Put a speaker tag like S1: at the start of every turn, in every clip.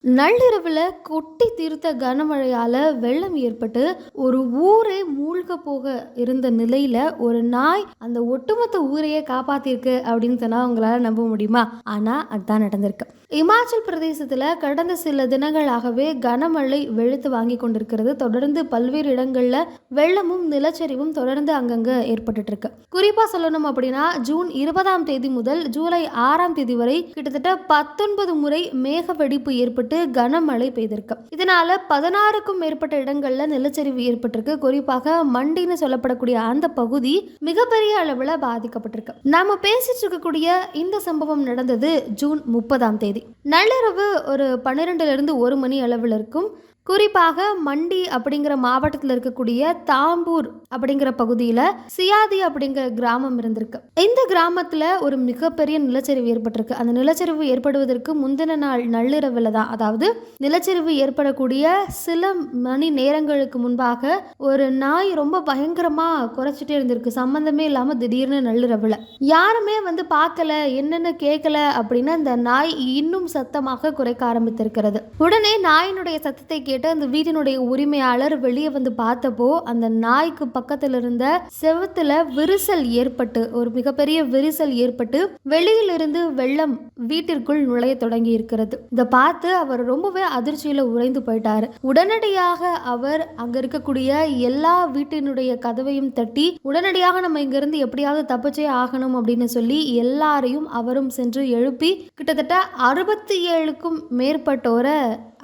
S1: நள்ளிரவுல கொட்டி தீர்த்த கனமழையால வெள்ளம் ஏற்பட்டு ஒரு ஊரே மூழ்க போக இருந்த நிலையில ஒரு நாய் அந்த ஒட்டுமொத்த ஊரையே காப்பாத்திருக்கு அப்படின்னு சொன்னா உங்களால நம்ப முடியுமா? ஆனா அதுதான் நடந்திருக்கு. இமாச்சல் பிரதேசத்துல கடந்த சில தினங்களாகவே கனமழை வெளுத்து வாங்கி கொண்டிருக்கிறது. தொடர்ந்து பல்வேறு இடங்கள்ல வெள்ளமும் நிலச்சரிவும் தொடர்ந்து அங்கங்க ஏற்பட்டு இருக்கு. குறிப்பா சொல்லணும் அப்படின்னா ஜூன் 20ஆம் தேதி முதல் ஜூலை 6ஆம் தேதி வரை கிட்டத்தட்ட 19 முறை மேக வெடிப்பு ஏற்பட்டு கனமழை பெய்திருக்கு. இதனால 16க்கும் மேற்பட்ட இடங்கள்ல நிலச்சரிவு ஏற்பட்டிருக்கு. குறிப்பாக மண்டின்னு சொல்லப்படக்கூடிய அந்த பகுதி மிகப்பெரிய அளவுல பாதிக்கப்பட்டிருக்கு. நாம பேசிட்டு இருக்கக்கூடிய இந்த சம்பவம் நடந்தது ஜூன் 30ஆம் தேதி நள்ளிரவு ஒரு 12லிருந்து 1 மணி அளவில் இருக்கும். குறிப்பாக மண்டி அப்படிங்கிற மாவட்டத்தில் இருக்கக்கூடிய தாம்பூர் அப்படிங்கிற பகுதியில் சியாதி அப்படிங்கிற கிராமம் இருந்திருக்கு. இந்த கிராமத்தில் ஒரு மிகப்பெரிய நிலச்சரிவு ஏற்பட்டிருக்கு. அந்த நிலச்சரிவு ஏற்படுவதற்கு முந்தின நாள் நள்ளிரவில் தான், அதாவது நிலச்சரிவு ஏற்படக்கூடிய சில மணி நேரங்களுக்கு முன்பாக ஒரு நாய் ரொம்ப பயங்கரமாக குறைச்சிட்டே இருந்திருக்கு. சம்பந்தமே இல்லாமல் திடீர்னு நள்ளிரவில் யாருமே பார்க்கல, என்னன்னு கேட்கல அப்படின்னா அந்த நாய் இன்னும் சத்தமாக குறைக்க ஆரம்பித்திருக்கிறது. உடனே நாயினுடைய சத்தத்தை கேட்டு அந்த வீட்டினுடைய உரிமையாளர் வெளியே பார்த்தப்போ அந்த நாய்க்கு பக்கத்தில் இருந்த செவத்துல விரிசல் ஏற்பட்டு, ஒரு மிகப்பெரிய விரிசல் ஏற்பட்டு வெளியிலிருந்து வெள்ளம் வீட்டிற்குள் நுழைய தொடங்கி இருக்கிறது. இதை பார்த்து அவர் ரொம்பவே அதிர்ச்சியில உறைந்து போயிட்டாரு. உடனடியாக அவர் அங்க இருக்கக்கூடிய எல்லா வீட்டினுடைய கதவையும் தட்டி உடனடியாக நம்ம இங்கிருந்து எப்படியாவது தப்பிச்சே ஆகணும் அப்படின்னு சொல்லி எல்லாரையும் அவரும் சென்று எழுப்பி கிட்டத்தட்ட 67க்கும் மேற்பட்டோரை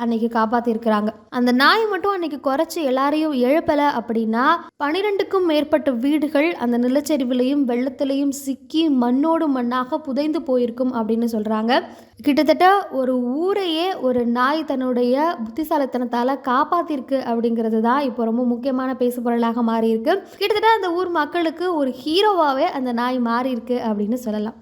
S1: அன்னைக்கு காப்பாத்திருக்கிறாங்க. அந்த நாய் மட்டும் அன்னைக்கு குறைச்சி எல்லாரையும் எழுப்பல அப்படின்னா 12க்கும் மேற்பட்ட வீடுகள் அந்த நிலச்சரிவிலையும் வெள்ளத்திலையும் சிக்கி மண்ணோடு மண்ணாக புதைந்து போயிருக்கும் அப்படின்னு சொல்றாங்க. கிட்டத்தட்ட ஒரு ஊரையே ஒரு நாய் தன்னுடைய புத்திசாலித்தனத்தால காப்பாத்திருக்கு அப்படிங்கிறது தான் இப்போ ரொம்ப முக்கியமான பேசுபொருளாக மாறி இருக்கு. கிட்டத்தட்ட அந்த ஊர் மக்களுக்கு ஒரு ஹீரோவாவே அந்த நாய் மாறி இருக்கு அப்படின்னு சொல்லலாம்.